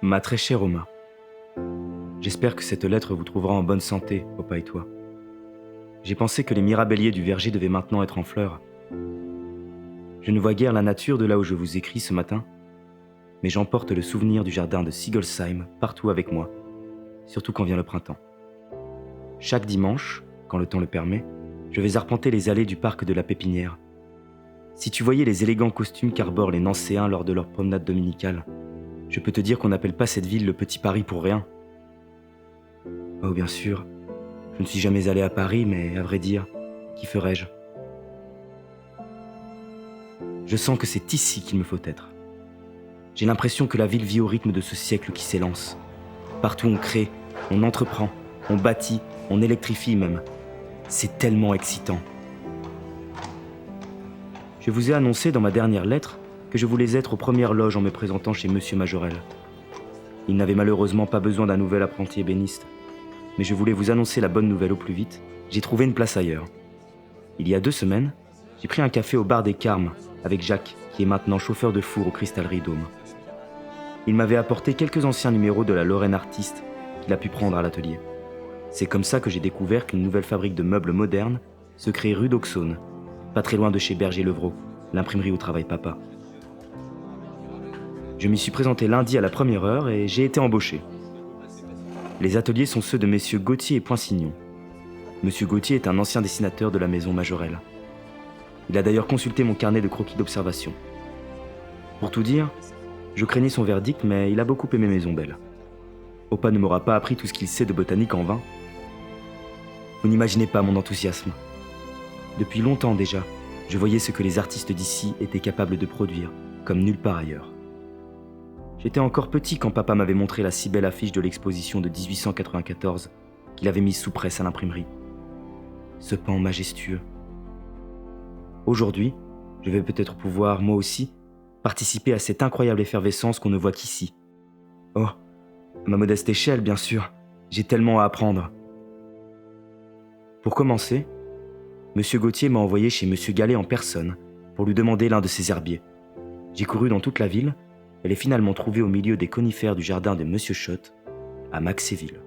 Ma très chère Oma, j'espère que cette lettre vous trouvera en bonne santé, Papa et toi. J'ai pensé que les mirabelliers du verger devaient maintenant être en fleurs. Je ne vois guère la nature de là où je vous écris ce matin, mais j'emporte le souvenir du jardin de Sigolsheim partout avec moi, surtout quand vient le printemps. Chaque dimanche, quand le temps le permet, je vais arpenter les allées du parc de la Pépinière. Si tu voyais les élégants costumes qu'arborent les Nancéens lors de leur promenade dominicale, je peux te dire qu'on n'appelle pas cette ville le Petit Paris pour rien. Oh, bien sûr, je ne suis jamais allé à Paris, mais à vrai dire, qu'y ferais-je ? Je sens que c'est ici qu'il me faut être. J'ai l'impression que la ville vit au rythme de ce siècle qui s'élance. Partout on crée, on entreprend, on bâtit, on électrifie même. C'est tellement excitant. Je vous ai annoncé dans ma dernière lettre que je voulais être aux premières loges en me présentant chez Monsieur Majorel. Il n'avait malheureusement pas besoin d'un nouvel apprenti ébéniste, mais je voulais vous annoncer la bonne nouvelle au plus vite. J'ai trouvé une place ailleurs. Il y a 2 semaines, j'ai pris un café au bar des Carmes avec Jacques, qui est maintenant chauffeur de four aux Cristalleries Dôme. Il m'avait apporté quelques anciens numéros de la Lorraine Artiste qu'il a pu prendre à l'atelier. C'est comme ça que j'ai découvert qu'une nouvelle fabrique de meubles modernes se crée rue d'Auxonne, pas très loin de chez Berger-Levrault, l'imprimerie où travaille papa. Je m'y suis présenté lundi à la première heure et j'ai été embauché. Les ateliers sont ceux de messieurs Gauthier et Poinsignon. Monsieur Gauthier est un ancien dessinateur de la maison Majorel. Il a d'ailleurs consulté mon carnet de croquis d'observation. Pour tout dire, je craignais son verdict, mais il a beaucoup aimé Maison Belle. Opa ne m'aura pas appris tout ce qu'il sait de botanique en vain. Vous n'imaginez pas mon enthousiasme. Depuis longtemps déjà, je voyais ce que les artistes d'ici étaient capables de produire, comme nulle part ailleurs. J'étais encore petit quand papa m'avait montré la si belle affiche de l'exposition de 1894 qu'il avait mise sous presse à l'imprimerie. Ce pan majestueux. Aujourd'hui, je vais peut-être pouvoir, moi aussi, participer à cette incroyable effervescence qu'on ne voit qu'ici. Oh, à ma modeste échelle, bien sûr, j'ai tellement à apprendre. Pour commencer, Monsieur Gauthier m'a envoyé chez Monsieur Gallet en personne pour lui demander l'un de ses herbiers. J'ai couru dans toute la ville et l'ai finalement trouvé au milieu des conifères du jardin de Monsieur Schott, à Maxéville.